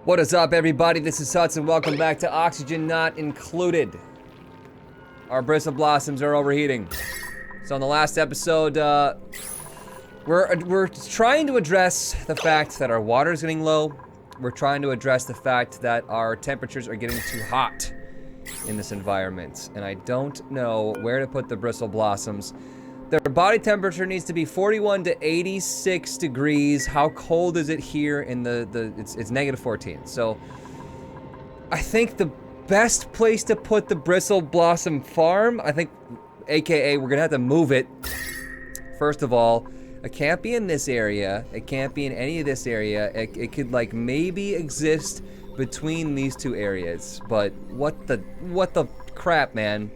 What is up, everybody? This is Hudson. Welcome back to Oxygen Not Included. Our bristle blossoms are overheating. So in the last episode, we're trying to address the fact that our water is getting low. We're trying to address the fact that our temperatures are getting too hot in this environment. And I don't know where to put the bristle blossoms. Their body temperature needs to be 41 to 86 degrees. How cold is it here in it's negative 14. So I think the best place to put the bristle blossom farm, I think, AKA, we're gonna have to move it. First of all, it can't be in this area. It can't be in any of this area. It could like maybe exist between these two areas. But what the crap, man?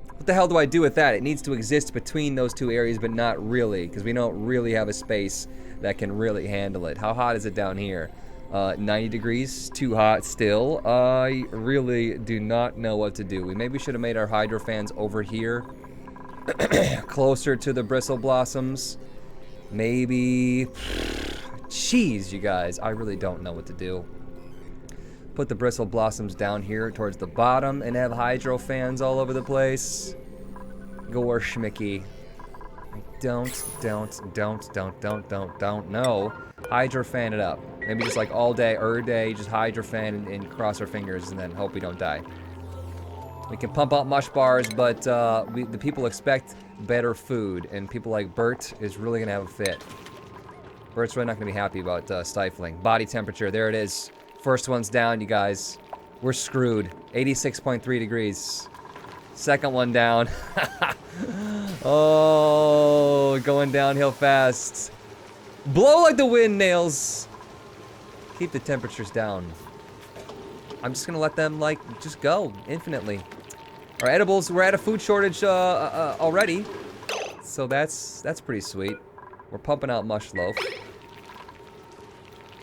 What the hell do I do with that? It needs to exist between those two areas, but not really, because we don't really have a space that can really handle it. How hot is it down here? 90 degrees, too hot still. I really do not know what to do. We maybe should have made our hydrofans over here, closer to the bristle blossoms. Maybe, jeez, you guys, I really don't know what to do. Put the bristle blossoms down here towards the bottom and have hydrofans all over the place. Gore schmicky. I don't know. Hydrofan it up. Maybe just like all day, just hydrofan and cross our fingers and then hope we don't die. We can pump out mush bars, but the people expect better food, and people like Bert is really gonna have a fit. Bert's really not gonna be happy about stifling. Body temperature, there it is. First one's down, you guys. We're screwed. 86.3 degrees. Second one down. Oh, going downhill fast. Blow like the wind, Nails. Keep the temperatures down. I'm just gonna let them, like, just go infinitely. Our edibles, we're at a food shortage already. So that's pretty sweet. We're pumping out mush loaf.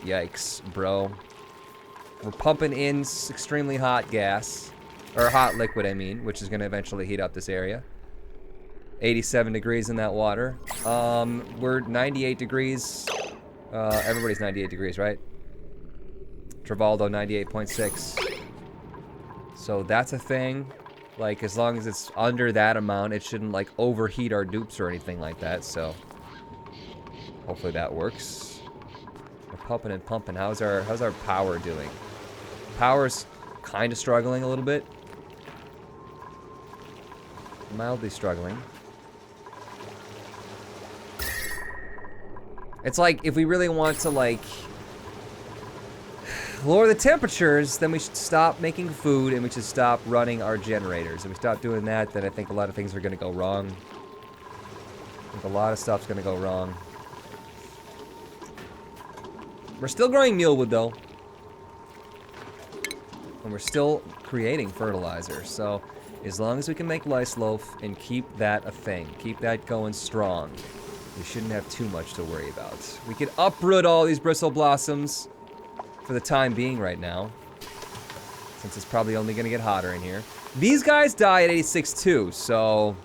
Yikes, bro. We're pumping in extremely hot gas, or hot liquid, I mean, which is gonna eventually heat up this area. 87 degrees in that water. We're 98 degrees. Everybody's 98 degrees, right? Travaldo, 98.6. So that's a thing. Like, as long as it's under that amount, it shouldn't, like, overheat our dupes or anything like that, so hopefully that works. We're pumping and pumping. How's our power doing? Power's kind of struggling a little bit. Mildly struggling. It's like, if we really want to, like, lower the temperatures, then we should stop making food and we should stop running our generators. If we stop doing that, then I think a lot of things are gonna go wrong. I think a lot of stuff's gonna go wrong. We're still growing mealwood, though. And we're still creating fertilizer, so as long as we can make lice loaf and keep that a thing, keep that going strong, we shouldn't have too much to worry about. We can uproot all these bristle blossoms for the time being right now, since it's probably only gonna get hotter in here. These guys die at 86 too, so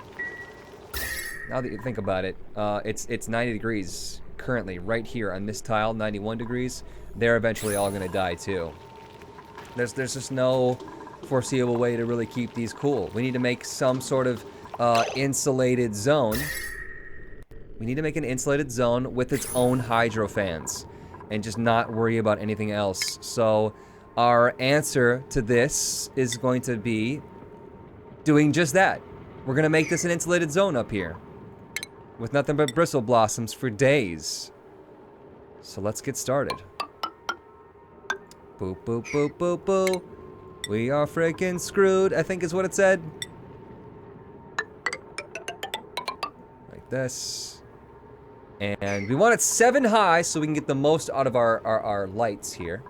now that you think about it, it's 90 degrees currently right here on this tile, 91 degrees. They're eventually all gonna die too. There's just no foreseeable way to really keep these cool. We need to make some sort of insulated zone. We need to make an insulated zone with its own hydrofans and just not worry about anything else. So our answer to this is going to be doing just that. We're gonna make this an insulated zone up here with nothing but bristle blossoms for days. So let's get started. Boop, boop, boop, boop, boop. We are freaking screwed, I think is what it said. Like this. And we want it 7 high so we can get the most out of our lights here.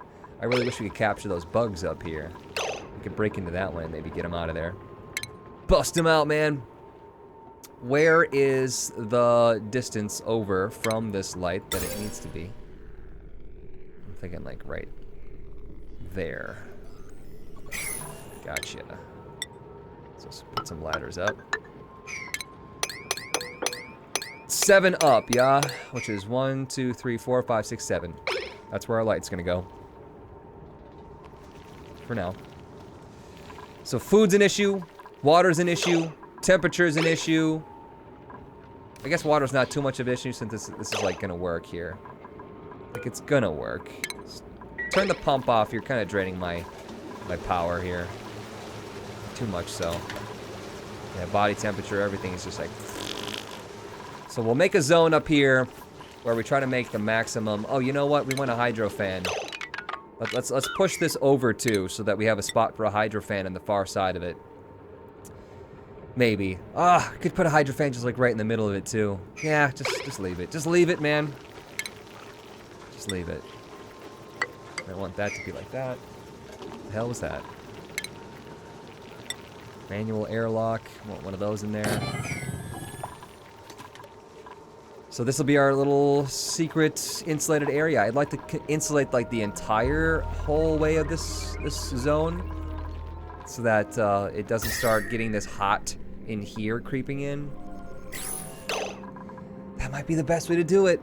I really wish we could capture those bugs up here. We could break into that one and maybe get them out of there. Bust them out, man. Where is the distance over from this light that it needs to be? I'm thinking like right there. Gotcha. So let's put some ladders up. 7 up, yeah? Which is 1, 2, 3, 4, 5, 6, 7. That's where our light's gonna go. for now. So food's an issue, water's an issue, temperature's an issue. I guess water's not too much of an issue since this is like gonna work here. Like it's gonna work. Just turn the pump off. You're kind of draining my power here. Too much so. Yeah, body temperature, everything is just like. So we'll make a zone up here where we try to make the maximum. Oh, you know what? We want a hydrofan. Let's push this over too, so that we have a spot for a hydrofan on the far side of it. Maybe. Ah, could put a hydrofan just like right in the middle of it too. Yeah, just leave it. Just leave it, man. Just leave it. I want that to be like that. What the hell was that? Manual airlock. Want one of those in there. So this will be our little secret insulated area. I'd like to insulate like the entire whole way of this zone, so that it doesn't start getting this hot in here creeping in. That might be the best way to do it.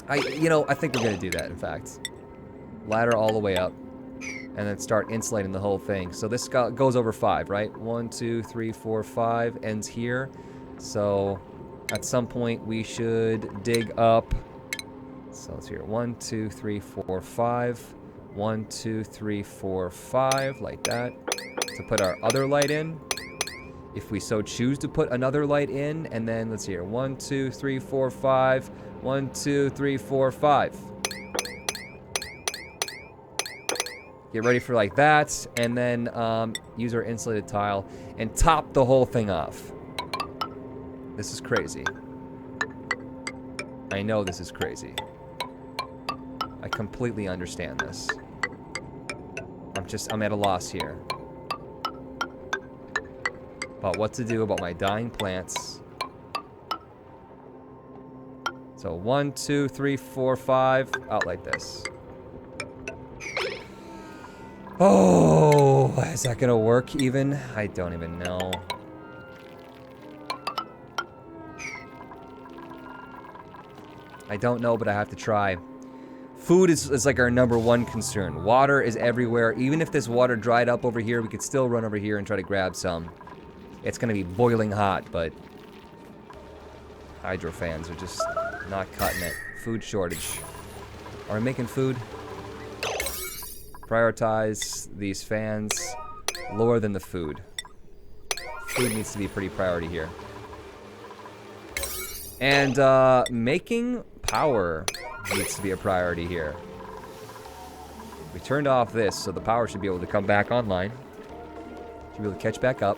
I think we're gonna do that. In fact, ladder all the way up, and then start insulating the whole thing. So this goes over 5, right? 1, 2, 3, 4, 5 ends here. So at some point we should dig up. So let's hear 1, 2, 3, 4, 5. 1, 2, 3, 4, 5, like that. To put our other light in, if we so choose to put another light in, and then let's hear 1, 2, 3, 4, 5. 1, 2, 3, 4, 5. Get ready for like that, and then use our insulated tile and top the whole thing off. This is crazy. I know this is crazy. I completely understand this. I'm at a loss here. About what to do about my dying plants. So 1, 2, 3, 4, 5, out like this. Oh, is that gonna work even? I don't even know. I don't know, but I have to try. Food is like our #1 concern. Water is everywhere. Even if this water dried up over here, we could still run over here and try to grab some. It's gonna be boiling hot, but hydrofans are just not cutting it. Food shortage. Are we making food? Prioritize these fans lower than the food. Food needs to be a pretty priority here. And making power needs to be a priority here. We turned off this, so the power should be able to come back online. Should be able to catch back up.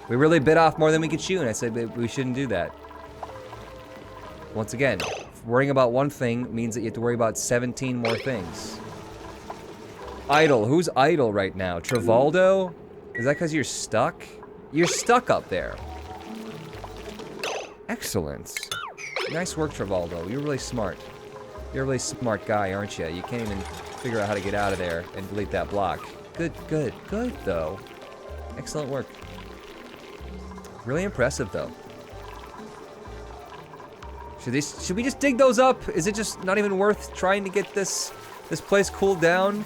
We really bit off more than we could chew, and I said we shouldn't do that. Once again, worrying about one thing means that you have to worry about 17 more things. Idle. Who's idle right now? Travoldo? Is that because you're stuck? You're stuck up there. Excellent. Nice work, Travoldo. You're really smart. You're a really smart guy, aren't you? You can't even figure out how to get out of there and delete that block. Good, though. Excellent work. Really impressive, though. Should we just dig those up? Is it just not even worth trying to get this place cooled down?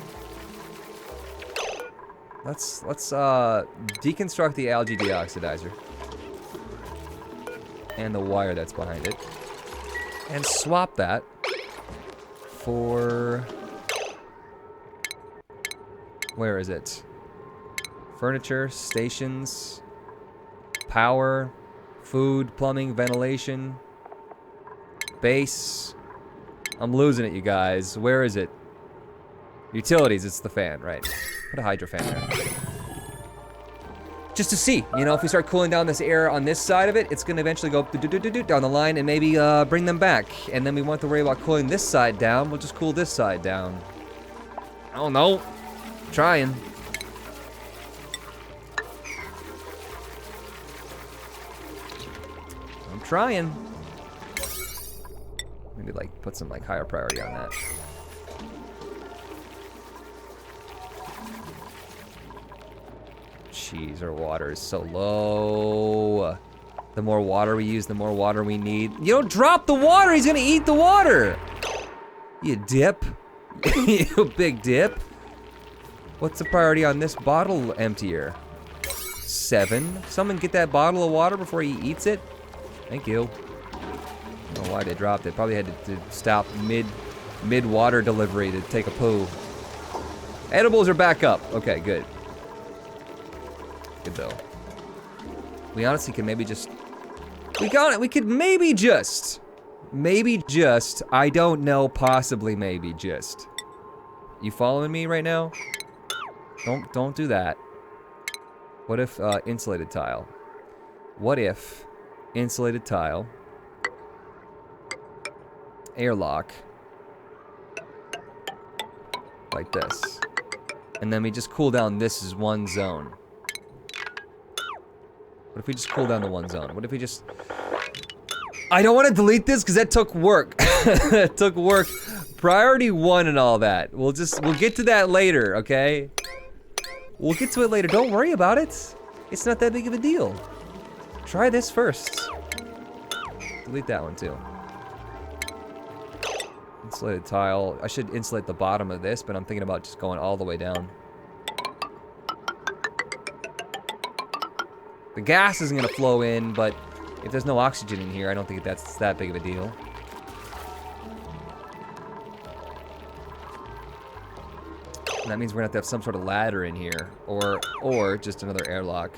Let's deconstruct the algae deoxidizer and the wire that's behind it, and swap that for, where is it? Furniture, stations, power, food, plumbing, ventilation, base. I'm losing it, you guys. Where is it? Utilities, it's the fan, right. Put a hydrofan there. Just to see, you know, if we start cooling down this air on this side of it, it's gonna eventually go down the line and maybe bring them back. And then we won't have to worry about cooling this side down, we'll just cool this side down. I don't know. I'm trying. I'm trying. Maybe like put some like higher priority on that. Jeez, our water is so low. The more water we use, the more water we need. You don't drop the water, he's gonna eat the water! You dip. You big dip. What's the priority on this bottle emptier? 7. Someone get that bottle of water before he eats it. Thank you. I don't know why they dropped it. Probably had to stop mid water delivery to take a poo. Edibles are back up. Okay, good. Good though. We honestly could maybe just. We could maybe just. I don't know. Possibly maybe just. You following me right now? Don't do that. What if insulated tile? What if insulated tile, airlock, like this, and then we just cool down this is one zone. What if we just cool down to one zone? What if we just... I don't want to delete this because that took work. It took work. Priority 1 and all that. We'll get to that later, okay? We'll get to it later. Don't worry about it. It's not that big of a deal. Try this first. Delete that one too. Insulated tile. I should insulate the bottom of this, but I'm thinking about just going all the way down. The gas isn't gonna flow in, but if there's no oxygen in here, I don't think that's that big of a deal. And that means we're gonna have some sort of ladder in here, or just another airlock.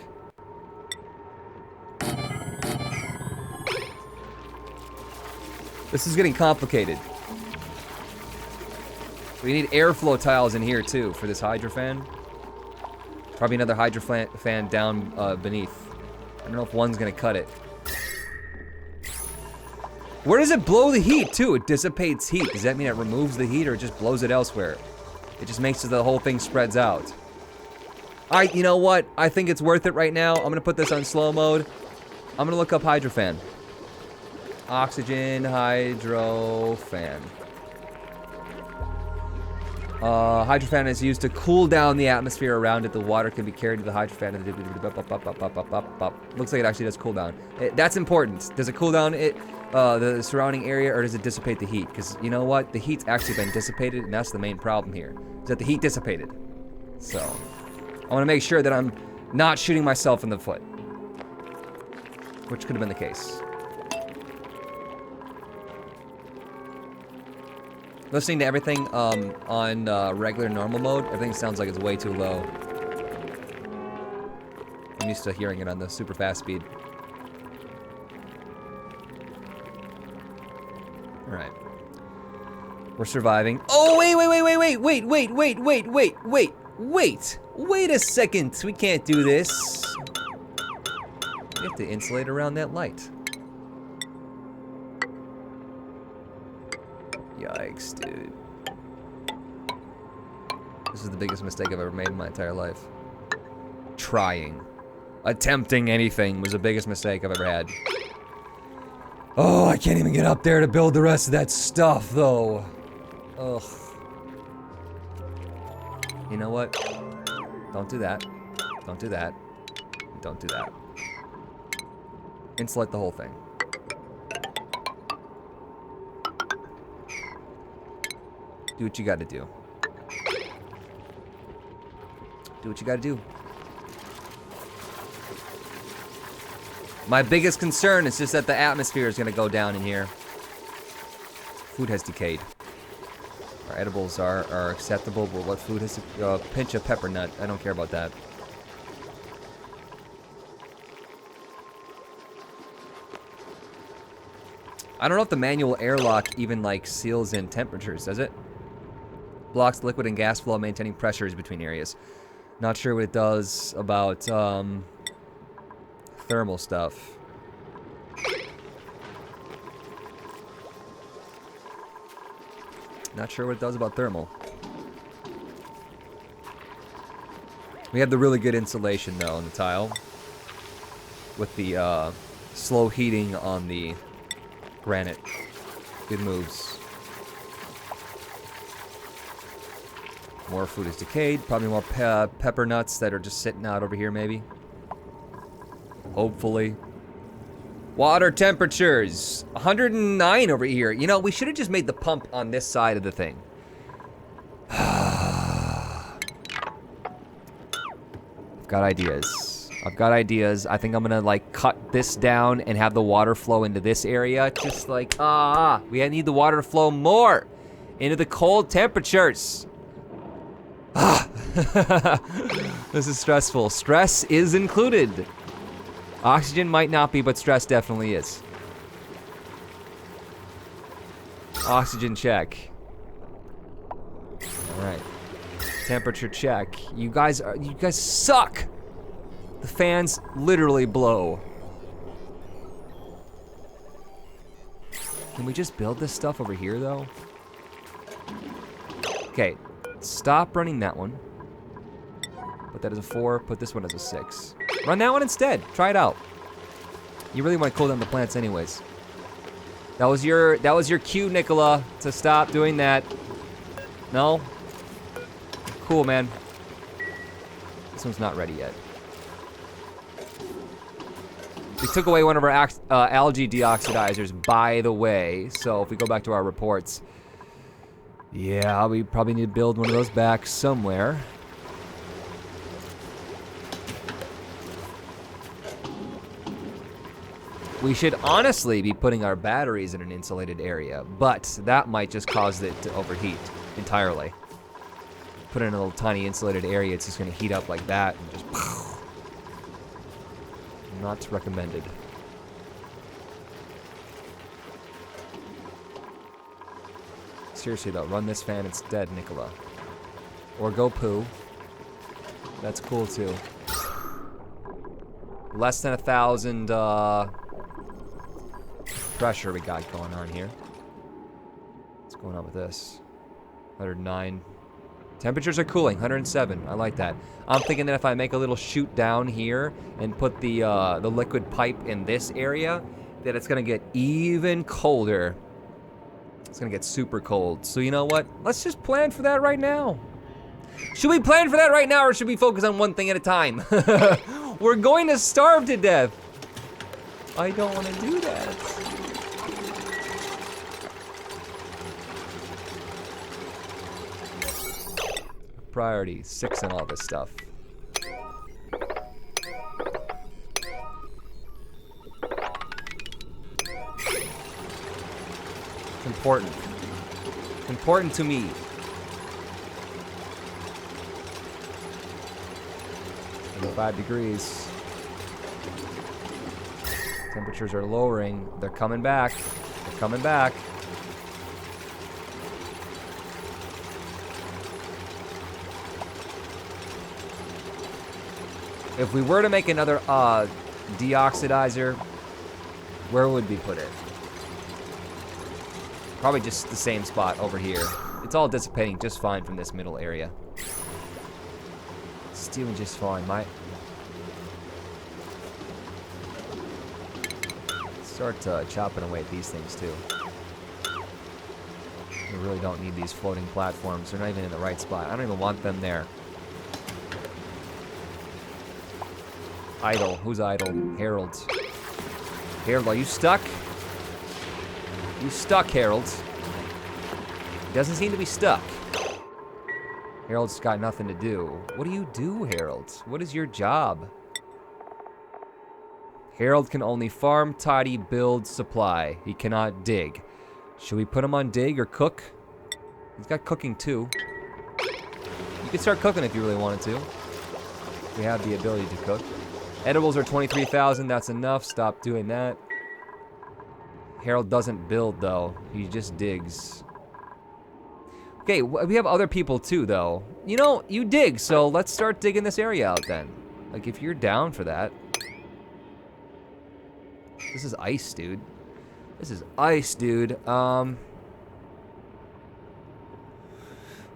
This is getting complicated. We need airflow tiles in here too for this hydrofan. Probably another hydrofan down beneath. I don't know if one's gonna cut it. Where does it blow the heat too? It dissipates heat. Does that mean it removes the heat or it just blows it elsewhere? It just makes it so the whole thing spreads out. You know what? I think it's worth it right now. I'm gonna put this on slow mode. I'm gonna look up hydrofan. Oxygen hydrofan. Hydrofan is used to cool down the atmosphere around it. The water can be carried to the hydrofan. Looks like it actually does cool down. That's important. Does it cool down the surrounding area, or does it dissipate the heat? Because you know what? The heat's actually been dissipated, and that's the main problem here. Is that the heat dissipated. So, I want to make sure that I'm not shooting myself in the foot. Which could have been the case. Listening to everything on regular normal mode, everything sounds like it's way too low. I'm used to hearing it on the super fast speed. Alright. We're surviving. Oh, wait a second. We can't do this. We have to insulate around that light. Yikes, dude. This is the biggest mistake I've ever made in my entire life. Trying. Attempting anything was the biggest mistake I've ever had. Oh, I can't even get up there to build the rest of that stuff, though. Ugh. You know what? Don't do that. Don't do that. Don't do that. Insulate the whole thing. Do what you gotta do. Do what you gotta do. My biggest concern is just that the atmosphere is gonna go down in here. Food has decayed. Our edibles are acceptable, but what food has a pinch of pepper nut? I don't care about that. I don't know if the manual airlock even like seals in temperatures, does it? Blocks liquid and gas flow, maintaining pressures between areas. Not sure what it does about thermal stuff. Not sure what it does about thermal. We have the really good insulation though on the tile. With the slow heating on the granite. Good moves. More food is decayed. Probably more pepper nuts that are just sitting out over here maybe. Hopefully. Water temperatures. 109 over here. You know, we should have just made the pump on this side of the thing. Got ideas. I've got ideas. I think I'm gonna like cut this down and have the water flow into this area. Just like, we need the water to flow more into the cold temperatures. This is stressful. Stress is included. Oxygen might not be, but stress definitely is. Oxygen check. All right. Temperature check. You guys suck. The fans literally blow. Can we just build this stuff over here though? Okay, stop running that one. Put that as a 4, put this one as a 6. Run that one instead, try it out. You really want to cool down the plants anyways. That was your cue, Nicola, to stop doing that. No? Cool, man. This one's not ready yet. We took away one of our algae deoxidizers, by the way. So if we go back to our reports, yeah, we probably need to build one of those back somewhere. We should honestly be putting our batteries in an insulated area, but that might just cause it to overheat entirely. Put it in a little tiny insulated area, it's just gonna heat up like that and just not recommended. Seriously though, run this fan instead, Nicola. Or go poo. That's cool too. Less than 1,000 pressure we got going on here. What's going on with this? 109. Temperatures are cooling, 107. I like that. I'm thinking that if I make a little chute down here and put the liquid pipe in this area, that it's gonna get even colder. It's gonna get super cold. So you know what? Let's just plan for that right now. Should we plan for that right now, or should we focus on one thing at a time? We're going to starve to death. I don't want to do that. Priority 6 and all this stuff. It's important. Important to me. Over 5 degrees. Temperatures are lowering. They're coming back. They're coming back. If we were to make another deoxidizer, where would we put it? Probably just the same spot over here. It's all dissipating just fine from this middle area. It's doing just fine. Start chopping away at these things too. We really don't need these floating platforms. They're not even in the right spot. I don't even want them there. Idle. Who's idle? Harold. Harold, are you stuck? You stuck, Harold. He doesn't seem to be stuck. Harold's got nothing to do. What do you do, Harold? What is your job? Harold can only farm, tidy, build, supply. He cannot dig. Should we put him on dig or cook? He's got cooking too. You could start cooking if you really wanted to. We have the ability to cook. Edibles are 23,000, that's enough. Stop doing that. Harold doesn't build though, he just digs. Okay, we have other people too though. You know, you dig, so let's start digging this area out then. Like if you're down for that. This is ice, dude. This is ice, dude.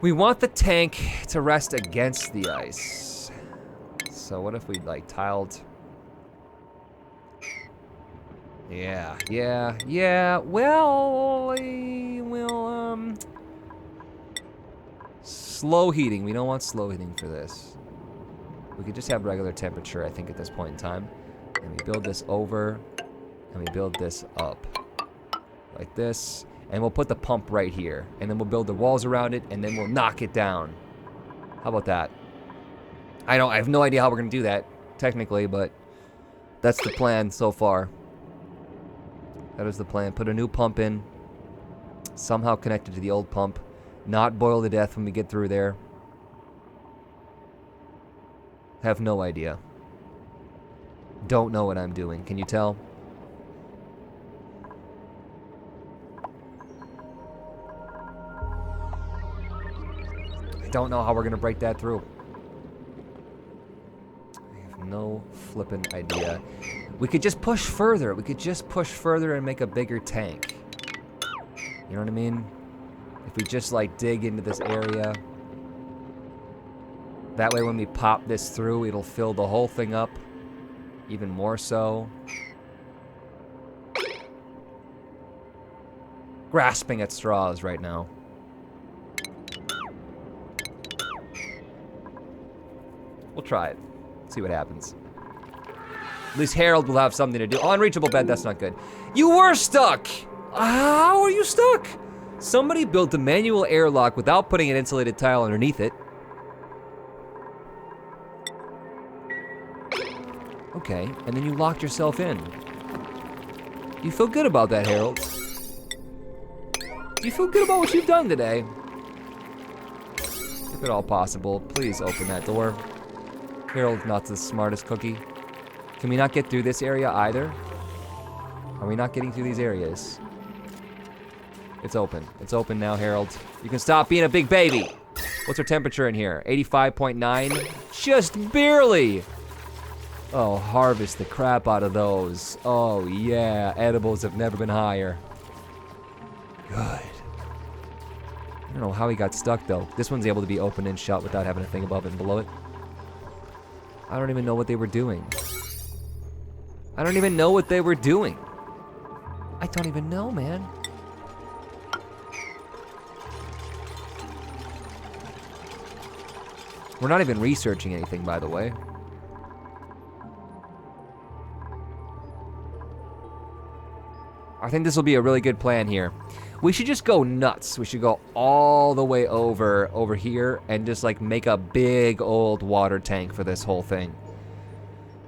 We want the tank to rest against the ice. So what if we like tiled? Yeah. Well, slow heating. We don't want slow heating for this. We could just have regular temperature, I think, at this point in time. And we build this over, and we build this up. Like this. And we'll put the pump right here. And then we'll build the walls around it, and then we'll knock it down. How about that? I have no idea how we're gonna do that, technically, but that's the plan so far. That is the plan. Put a new pump in, somehow connected to the old pump, not boil to death when we get through there. Have no idea. Don't know what I'm doing. Can you tell? I don't know how we're gonna break that through. I have no flippin' idea. We could just push further. We could just push further and make a bigger tank. You know what I mean? If we just like dig into this area. That way when we pop this through, it'll fill the whole thing up. Even more so. Grasping at straws right now. We'll try it. See what happens. At least Harold will have something to do. Oh, unreachable bed, that's not good. You were stuck! How are you stuck? Somebody built a manual airlock without putting an insulated tile underneath it. Okay, and then you locked yourself in. Do you feel good about that, Harold? Do you feel good about what you've done today? If at all possible, please open that door. Harold's not the smartest cookie. Can we not get through this area either? Are we not getting through these areas? It's open. It's open now, Harold. You can stop being a big baby. What's our temperature in here? 85.9? Just barely! Oh, harvest the crap out of those. Oh, yeah. Edibles have never been higher. Good. I don't know how he got stuck, though. This one's able to be open and shut without having a thing above it and below it. I don't even know what they were doing. I don't even know what they were doing. I don't even know, man. We're not even researching anything, by the way. I think this will be a really good plan here. We should just go nuts. We should go all the way over here and just like make a big old water tank for this whole thing.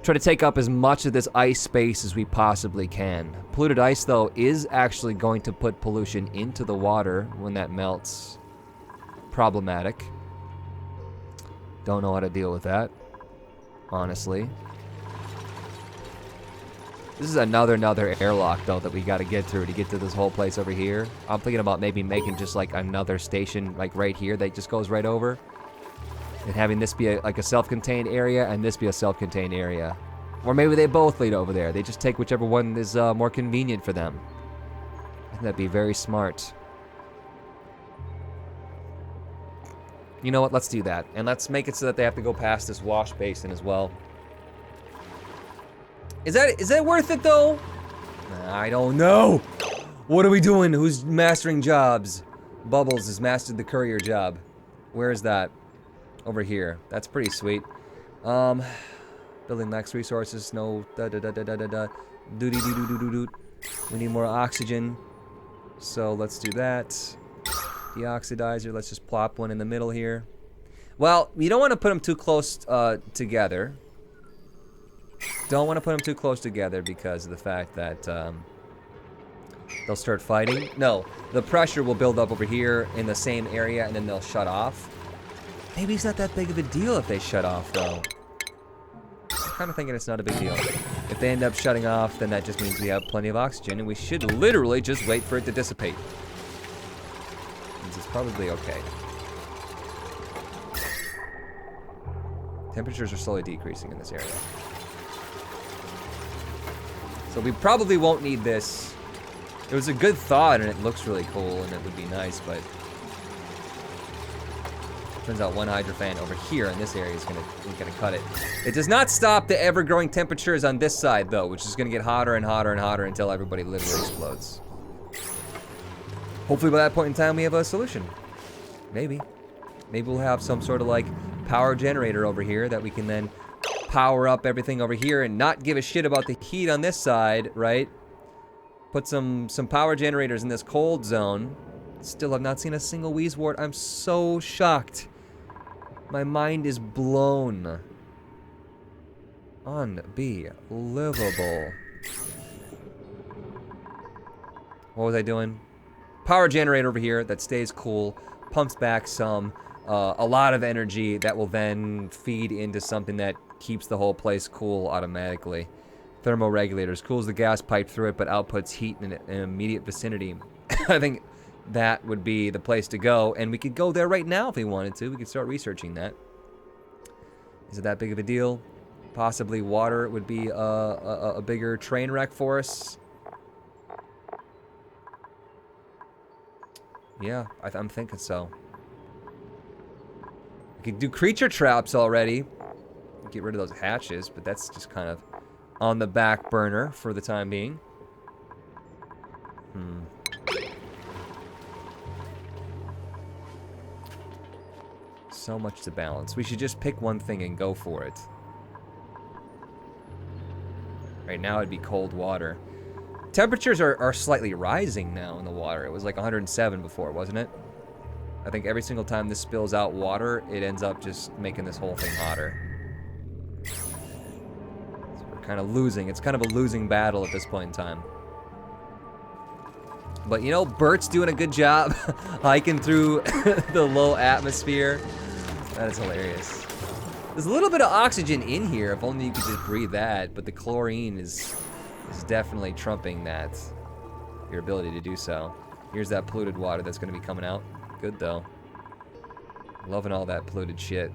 Try to take up as much of this ice space as we possibly can. Polluted ice, though, is actually going to put pollution into the water when that melts. Problematic. Don't know how to deal with that, honestly. This is another airlock, though, that we got to get through to get to this whole place over here. I'm thinking about maybe making just like another station like right here that just goes right over. And having this be like a self-contained area and this be a self-contained area. Or maybe they both lead over there. They just take whichever one is more convenient for them. I think that'd be very smart. You know what? Let's do that. And let's make it so that they have to go past this wash basin as well. Is that worth it, though? I don't know. What are we doing? Who's mastering jobs? Bubbles has mastered the courier job. Where is that? Over here. That's pretty sweet. Building lacks resources. No. Doody-doo-doo-doo-doo-doo. We need more oxygen. So let's do that. The oxidizer. Let's just plop one in the middle here. Well, you don't want to put them too close together. Don't want to put them too close together because of the fact that they'll start fighting. No, the pressure will build up over here in the same area and then they'll shut off. Maybe it's not that big of a deal if they shut off, though. I'm kind of thinking it's not a big deal. If they end up shutting off, then that just means we have plenty of oxygen and we should literally just wait for it to dissipate. Means it's probably okay. Temperatures are slowly decreasing in this area. So we probably won't need this. It was a good thought and it looks really cool and it would be nice, but turns out one Hydrofan over here in this area is gonna cut it. It does not stop the ever-growing temperatures on this side, though, which is gonna get hotter and hotter and hotter until everybody literally explodes. Hopefully by that point in time we have a solution. Maybe. Maybe we'll have some sort of like power generator over here that we can then power up everything over here and not give a shit about the heat on this side, right? Put some power generators in this cold zone. Still have not seen a single Wheezewort. I'm so shocked. My mind is blown. Unbelievable. What was I doing? Power generator over here that stays cool, pumps back some, a lot of energy that will then feed into something that keeps the whole place cool automatically. Thermoregulators cools the gas pipe through it, but outputs heat in an immediate vicinity. I think that would be the place to go, and we could go there right now if we wanted to. We could start researching that. Is it that big of a deal? Possibly water would be a bigger train wreck for us. Yeah, I'm thinking so. We could do creature traps already. Get rid of those hatches, but that's just kind of on the back burner for the time being. So much to balance. We should just pick one thing and go for it. Right now it'd be cold water. Temperatures are slightly rising now in the water. It was like 107 before, wasn't it? I think every single time this spills out water, it ends up just making this whole thing hotter. So we're kind of losing. It's kind of a losing battle at this point in time. But you know, Bert's doing a good job hiking through the low atmosphere. That is hilarious. There's a little bit of oxygen in here, if only you could just breathe that, but the chlorine is definitely trumping that, your ability to do so. Here's that polluted water that's gonna be coming out. Good though. Loving all that polluted shit.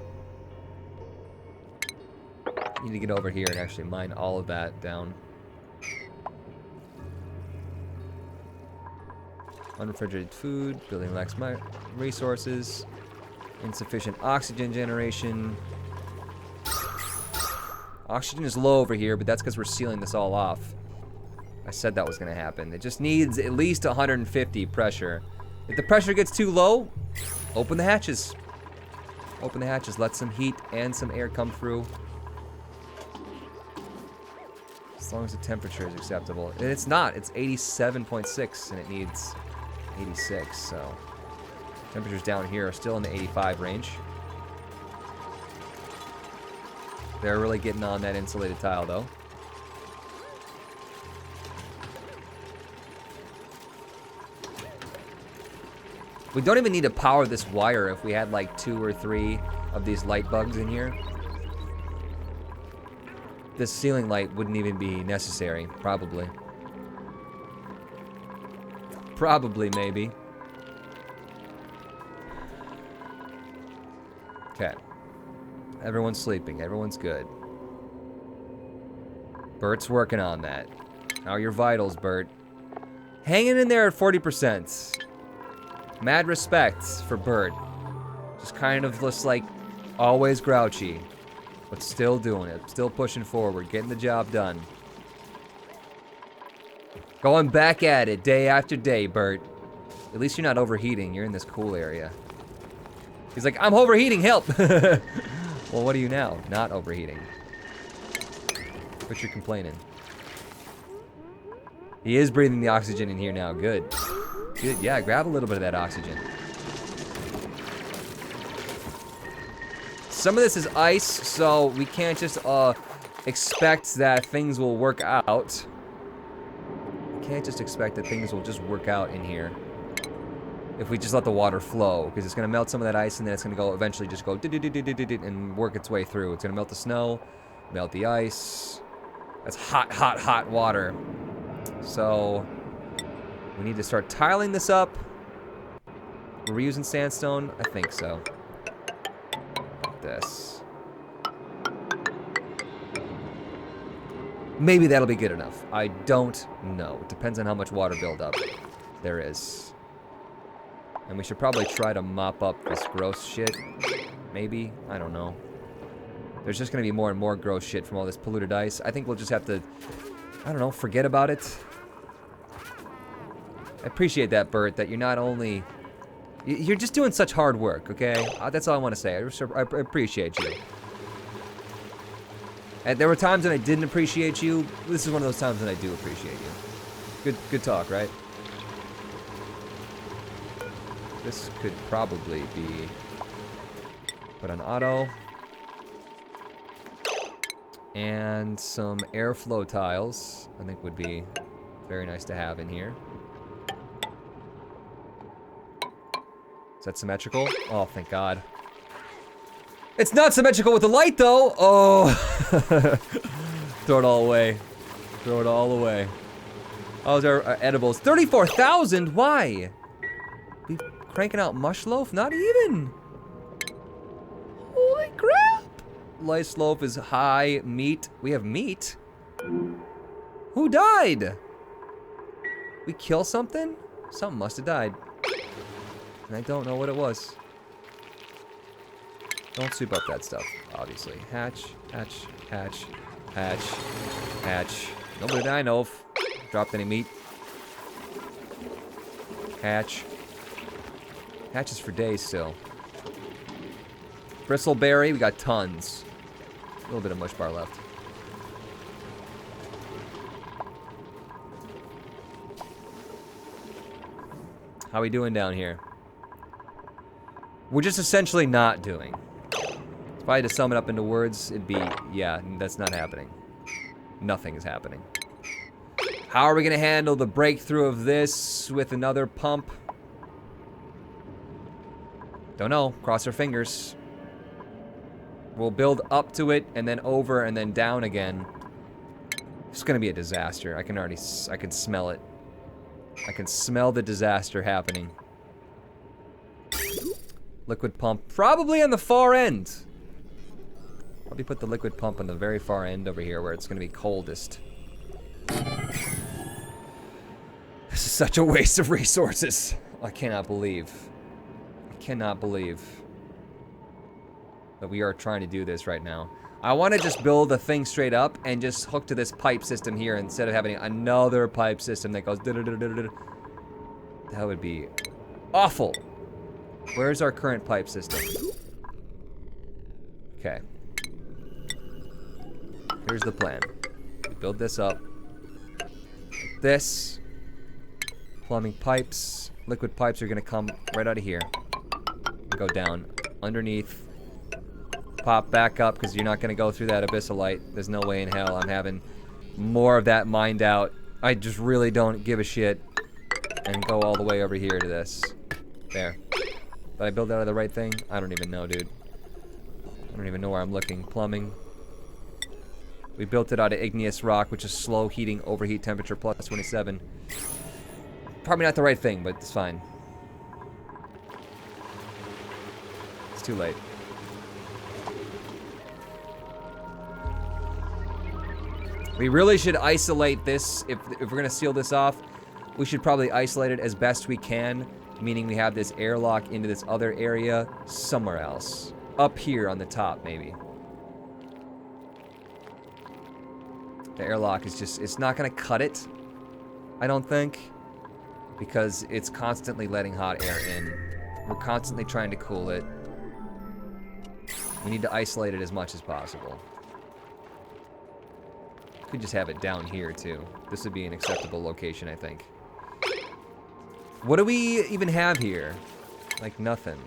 Need to get over here and actually mine all of that down. Unrefrigerated food, building lacks resources, insufficient oxygen generation. Oxygen is low over here, but that's because we're sealing this all off. I said that was going to happen. It just needs at least 150 pressure. If the pressure gets too low, open the hatches. Open the hatches, let some heat and some air come through. As long as the temperature is acceptable. And it's not, it's 87.6 and it needs 86, so. Temperatures down here are still in the 85 range. They're really getting on that insulated tile though. We don't even need to power this wire if we had like 2 or 3 of these light bugs in here. This ceiling light wouldn't even be necessary, probably. Probably, maybe. Okay. Everyone's sleeping. Everyone's good. Bert's working on that. How are your vitals, Bert? Hanging in there at 40%. Mad respect for Bert. Just kind of just like always grouchy, but still doing it. Still pushing forward, getting the job done. Going back at it day after day, Bert. At least you're not overheating. You're in this cool area. He's like, I'm overheating, help! Well, what are you now? Not overheating. But you're complaining. He is breathing the oxygen in here now. Good. Good, yeah, grab a little bit of that oxygen. Some of this is ice, so we can't just expect that things will work out. We can't just expect that things will just work out in here. If we just let the water flow, because it's gonna melt some of that ice and then it's gonna go eventually just go and work its way through. It's gonna melt the snow, melt the ice. That's hot, hot, hot water. So we need to start tiling this up. We're reusing sandstone? I think so. Like this. Maybe that'll be good enough. I don't know. It depends on how much water buildup there is. And we should probably try to mop up this gross shit. Maybe? I don't know. There's just gonna be more and more gross shit from all this polluted ice. I think we'll just have to, I don't know, forget about it. I appreciate that, Bert, that you're not only... You're just doing such hard work, okay? That's all I want to say. I appreciate you. And there were times when I didn't appreciate you. This is one of those times when I do appreciate you. Good talk, right? This could probably be put on auto. And some airflow tiles, I think would be very nice to have in here. Is that symmetrical? Oh, thank God. It's not symmetrical with the light, though! Oh! Throw it all away. Throw it all away. How's our edibles? 34,000? Why? We cranking out mush loaf? Not even. Holy crap! Lice loaf is high. Meat. We have meat? Who died? We kill something? Something must have died. And I don't know what it was. Don't soup up that stuff, obviously. Hatch, hatch, hatch, hatch, hatch. Nobody that I know of dropped any meat. Hatch. Hatches for days still. Bristleberry, we got tons. A little bit of mush bar left. How we doing down here? We're just essentially not doing. If I had to sum it up into words, it'd be, yeah, that's not happening. Nothing is happening. How are we gonna handle the breakthrough of this with another pump? Don't know. Cross our fingers. We'll build up to it and then over and then down again. It's gonna be a disaster. I can smell it. I can smell the disaster happening. Liquid pump, probably on the far end. Probably put the liquid pump on the very far end over here where it's gonna be coldest. This is such a waste of resources. I cannot believe. I cannot believe that we are trying to do this right now. I want to just build a thing straight up and just hook to this pipe system here instead of having another pipe system that goes da-da-da-da-da-da. That would be awful. Where's our current pipe system? Okay. Here's the plan. We build this up. Like this. Plumbing pipes. Liquid pipes are gonna come right out of here. Go down underneath. Pop back up because you're not gonna go through that abyssal light. There's no way in hell I'm having more of that mined out. I just really don't give a shit. And go all the way over here to this. There. Did I build out of the right thing? I don't even know, dude. I don't even know where I'm looking. Plumbing. We built it out of igneous rock, which is slow heating, overheat temperature plus 27. Probably not the right thing, but it's fine. It's too late. We really should isolate this. If we're gonna seal this off, we should probably isolate it as best we can, meaning we have this airlock into this other area somewhere else. Up here on the top, maybe. The airlock is just, it's not gonna cut it, I don't think, because it's constantly letting hot air in. We're constantly trying to cool it. We need to isolate it as much as possible. Could just have it down here too. This would be an acceptable location, I think. What do we even have here? Like nothing.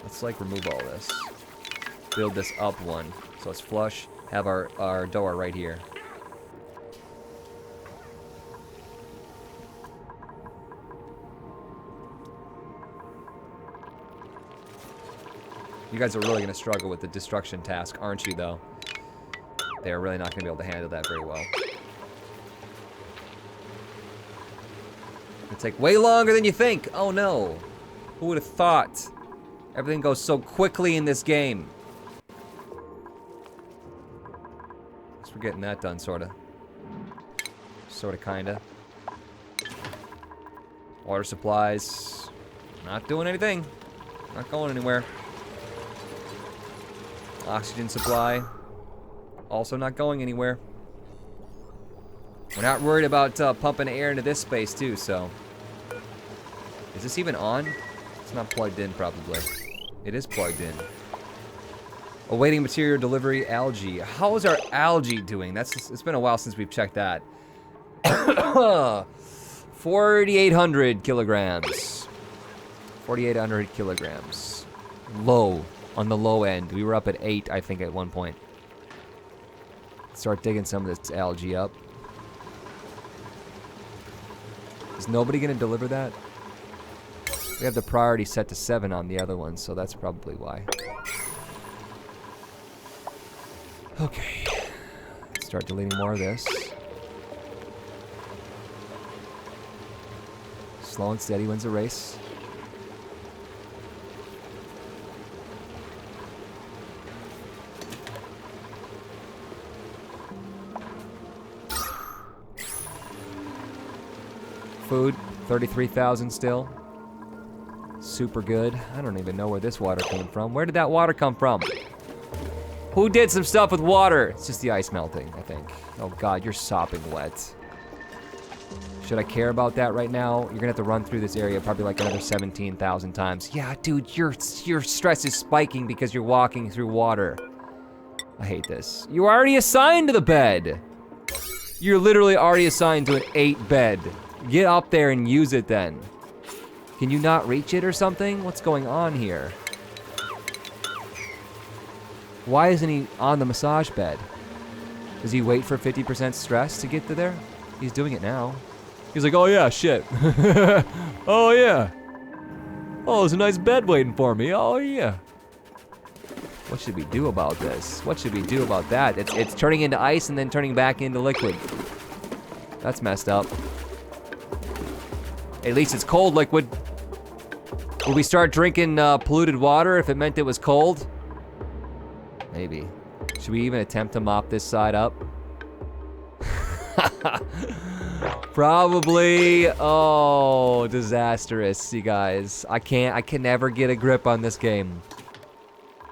Let's like remove all this. Build this up one. So it's flush. Have our door right here. You guys are really gonna struggle with the destruction task, aren't you though? They are really not gonna be able to handle that very well. It'll take way longer than you think. Oh no. Who would have thought? Everything goes so quickly in this game. Guess we're getting that done, sorta. Sorta, kinda. Water supplies. Not doing anything. Not going anywhere. Oxygen supply. Also not going anywhere. We're not worried about pumping air into this space too, so. Is this even on? It's not plugged in, probably. It is plugged in. Awaiting material delivery, algae. How is our algae doing? It's been a while since we've checked that. 4,800 kilograms. 4,800 kilograms. Low. On the low end. We were up at 8, I think, at one point. Start digging some of this algae up. Is nobody gonna deliver that? We have the priority set to 7 on the other one, so that's probably why. Okay. Start deleting more of this. Slow and steady wins the race. Food, 33,000 still. Super good. I don't even know where this water came from. Where did that water come from? Who did some stuff with water? It's just the ice melting, I think. Oh God, you're sopping wet. Should I care about that right now? You're gonna have to run through this area probably like another 17,000 times. Yeah, dude, your stress is spiking because you're walking through water. I hate this. You are already assigned to the bed. You're literally already assigned to an 8 bed. Get up there and use it then. Can you not reach it or something? What's going on here? Why isn't he on the massage bed? Does he wait for 50% stress to get to there? He's doing it now. He's like, oh yeah, shit. Oh yeah. Oh, there's a nice bed waiting for me. Oh yeah. What should we do about this? What should we do about that? It's turning into ice and then turning back into liquid. That's messed up. At least it's cold liquid. Would we start drinking polluted water if it meant it was cold? Maybe. Should we even attempt to mop this side up? Probably. Oh, disastrous, you guys. I can never get a grip on this game.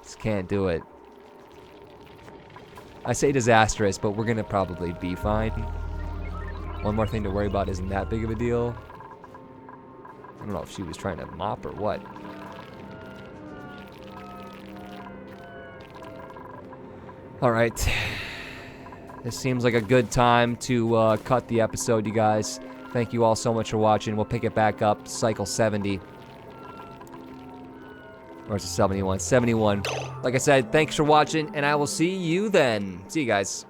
Just can't do it. I say disastrous, but we're gonna probably be fine. One more thing to worry about isn't that big of a deal. I don't know if she was trying to mop or what. All right. This seems like a good time to cut the episode, you guys. Thank you all so much for watching. We'll pick it back up, cycle 70. Or is it 71? 71. Like I said, thanks for watching, and I will see you then. See you guys.